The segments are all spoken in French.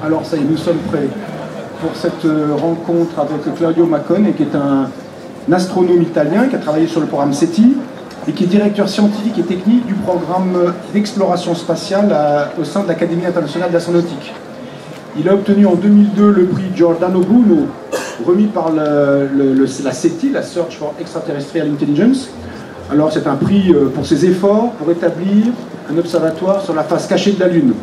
Alors ça y est, nous sommes prêts pour cette rencontre avec Claudio Maccone, qui est un astronome italien qui a travaillé sur le programme SETI et qui est directeur scientifique et technique du programme d'exploration spatiale au sein de l'Académie internationale d'astronautique. Il a obtenu en 2002 le prix Giordano Bruno, remis par la SETI, la Search for Extraterrestrial Intelligence. Alors c'est un prix pour ses efforts pour établir un observatoire sur la face cachée de la Lune.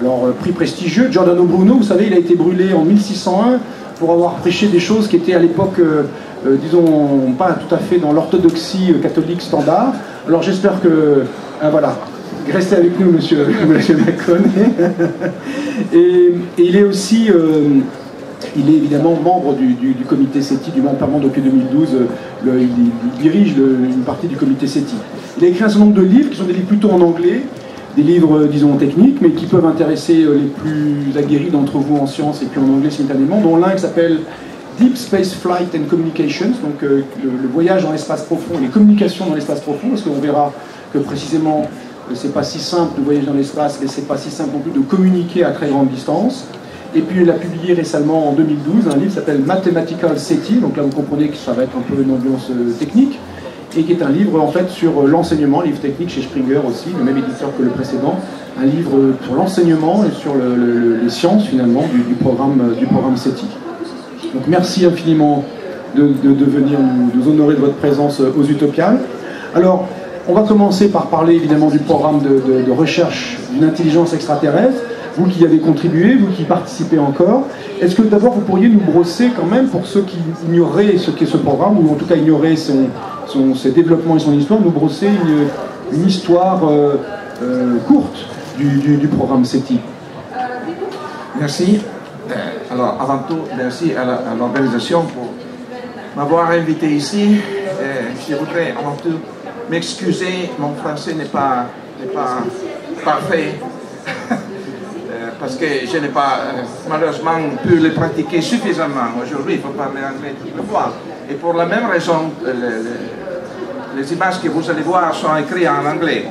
Alors prix prestigieux, Giordano Bruno, vous savez, il a été brûlé en 1601 pour avoir prêché des choses qui étaient à l'époque, disons, pas tout à fait dans l'orthodoxie catholique standard. Alors j'espère que, voilà, restez avec nous, monsieur Maccone. Et il est aussi, il est évidemment membre du comité SETI, du membre permanent depuis 2012, il dirige une partie du comité SETI. Il a écrit un certain nombre de livres, qui sont des livres plutôt en anglais, des livres, disons, techniques, mais qui peuvent intéresser les plus aguerris d'entre vous en sciences et puis en anglais simultanément, dont l'un qui s'appelle Deep Space Flight and Communications, donc le voyage dans l'espace profond et les communications dans l'espace profond, parce qu'on verra que précisément c'est pas si simple de voyager dans l'espace, mais c'est pas si simple non plus de communiquer à très grande distance. Et puis il a publié récemment en 2012 un livre qui s'appelle Mathematical SETI, donc là vous comprenez que ça va être un peu une ambiance technique, et qui est un livre en fait sur l'enseignement, livre technique chez Springer aussi, le même éditeur que le précédent, un livre sur l'enseignement et sur les sciences finalement du programme SETI. Donc merci infiniment de venir nous honorer de votre présence aux Utopiales. Alors on va commencer par parler évidemment du programme de recherche d'une intelligence extraterrestre, vous qui y avez contribué, vous qui participez encore. Est-ce que d'abord vous pourriez nous brosser quand même, pour ceux qui ignoraient ce qu'est ce programme, ou en tout cas ignoraient ses développements et son histoire, nous brosser une histoire courte du programme SETI. Merci. Alors, avant tout, merci à l'organisation pour m'avoir invité ici. Je voudrais avant tout m'excuser, mon français n'est pas parfait, parce que je n'ai pas malheureusement pu le pratiquer suffisamment. Aujourd'hui, il faut parler anglais quelquefois. Et pour la même raison, les images que vous allez voir sont écrites en anglais.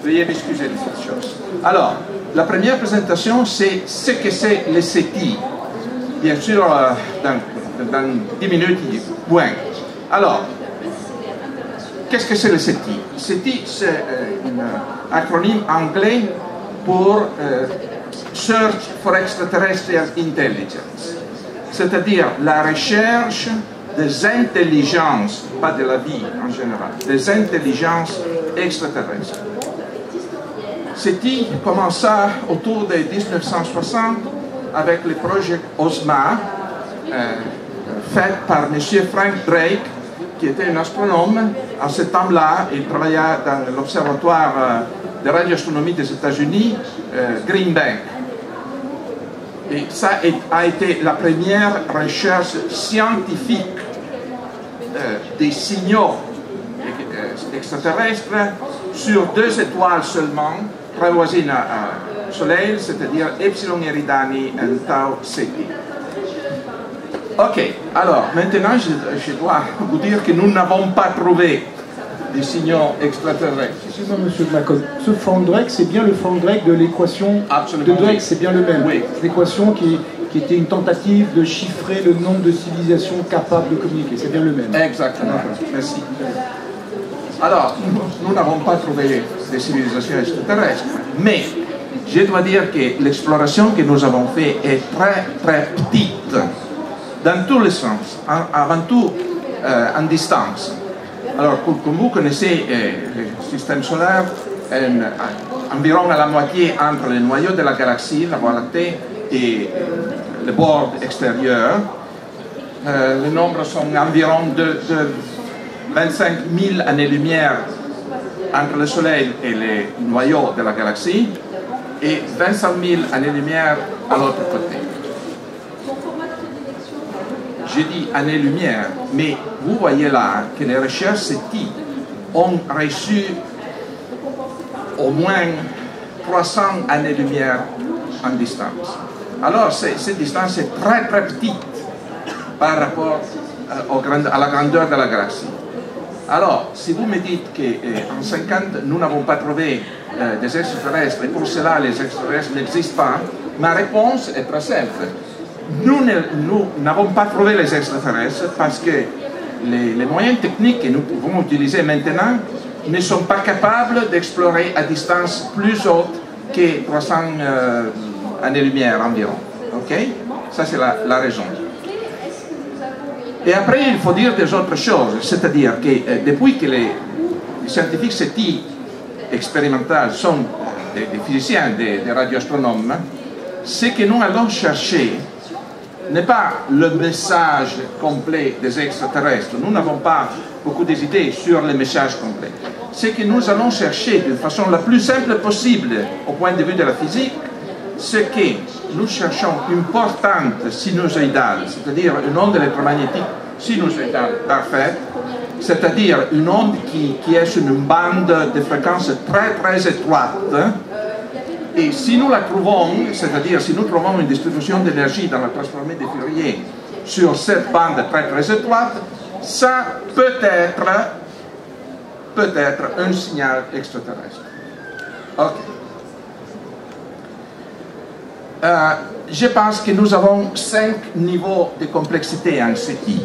Veuillez m'excuser de cette chose. Alors, la première présentation, c'est ce que c'est le SETI. Bien sûr, dans 10 minutes, point. Alors, qu'est-ce que c'est le SETI? SETI, c'est un acronyme anglais pour Search for Extraterrestrial Intelligence, c'est-à-dire la recherche des intelligences, pas de la vie en général, des intelligences extraterrestres. SETI commença autour de 1960 avec le projet OSMA, fait par M. Frank Drake, qui était un astronome. À ce temps-là, il travaillait dans l'Observatoire de radioastronomie des États-Unis, Green Bank. Et ça a été la première recherche scientifique des signaux extraterrestres sur 2 étoiles seulement, très voisines au Soleil, c'est-à-dire Epsilon Eridani et Tau Ceti. Ok, alors maintenant je dois vous dire que nous n'avons pas trouvé des signaux extraterrestres. Excusez-moi, monsieur Maccone, ce Frank Drake, c'est bien le Frank Drake de l'équation de Drake, c'est bien le même. Oui. L'équation qui était une tentative de chiffrer le nombre de civilisations capables de communiquer, c'est bien le même. Exactement, merci. Alors, nous n'avons pas trouvé des civilisations extraterrestres, mais je dois dire que l'exploration que nous avons faite est très petite, dans tous les sens, avant tout en distance. Alors, comme vous connaissez le système solaire, environ à la moitié entre le noyau de la galaxie, la Voie lactée, et le bord extérieur. Les nombres sont environ de 25 000 années-lumière entre le Soleil et le noyau de la galaxie, et 25 000 années-lumière à l'autre côté. Je dis années-lumière, mais vous voyez là que les recherches SETI ont reçu au moins 300 années-lumière en distance. Alors cette distance est très petite par rapport à la grandeur de la galaxie. Alors, si vous me dites qu'en 50, nous n'avons pas trouvé des extraterrestres, et pour cela les extraterrestres n'existent pas, Ma réponse est très simple. Nous n'avons pas trouvé les extraterrestres parce que les moyens techniques que nous pouvons utiliser maintenant ne sont pas capables d'explorer à distance plus haute que 300 années-lumière environ. Ok? Ça, c'est la raison. Et après, il faut dire des autres choses. C'est-à-dire que depuis que les scientifiques SETI expérimentaux sont des physiciens, des radioastronomes, ce que nous allons chercher n'est pas le message complet des extraterrestres. Nous n'avons pas beaucoup d'idées sur le message complet. Ce que nous allons chercher de façon la plus simple possible au point de vue de la physique, c'est que nous cherchons une portante sinusoïdale, c'est-à-dire une onde électromagnétique sinusoïdale parfaite, c'est-à-dire une onde qui est sur une bande de fréquence très étroite. Et si nous la trouvons, c'est-à-dire si nous trouvons une distribution d'énergie dans la transformée de Fourier sur cette bande très étroite, ça peut être un signal extraterrestre. Ok. Je pense que nous avons 5 niveaux de complexité en SETI.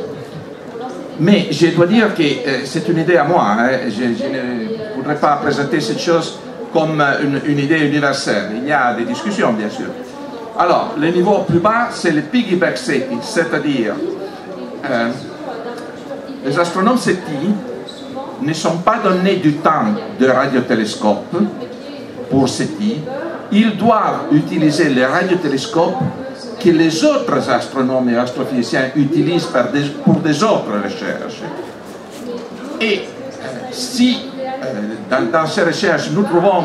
Mais je dois dire que c'est une idée à moi. Hein. Je ne voudrais pas présenter cette chose comme une idée universelle. Il y a des discussions, bien sûr. Alors, le niveau plus bas, c'est le piggyback SETI, c'est-à-dire les astronomes SETI ne sont pas donnés du temps de radiotélescope pour SETI. Ils doivent utiliser les radiotélescopes que les autres astronomes et astrophysiciens utilisent pour des autres recherches. Et si dans ces recherches nous trouvons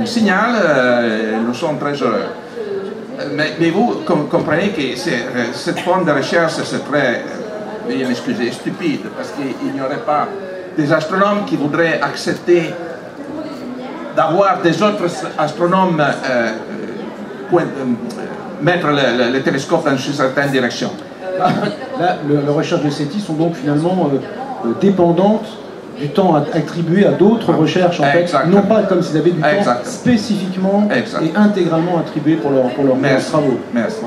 un signal, nous sommes très heureux. Mais vous comprenez que cette forme de recherche, c'est très, veuillez m'excuser, stupide, parce qu'il n'y aurait pas des astronomes qui voudraient accepter d'avoir des autres astronomes mettre le télescope dans une certaine direction. Là, les recherches de SETI sont donc finalement dépendantes du temps attribué à d'autres recherches, en fait, non pas comme s'ils avaient du temps spécifiquement et intégralement attribué pour leurs travaux. Merci.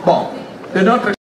Bon, une autre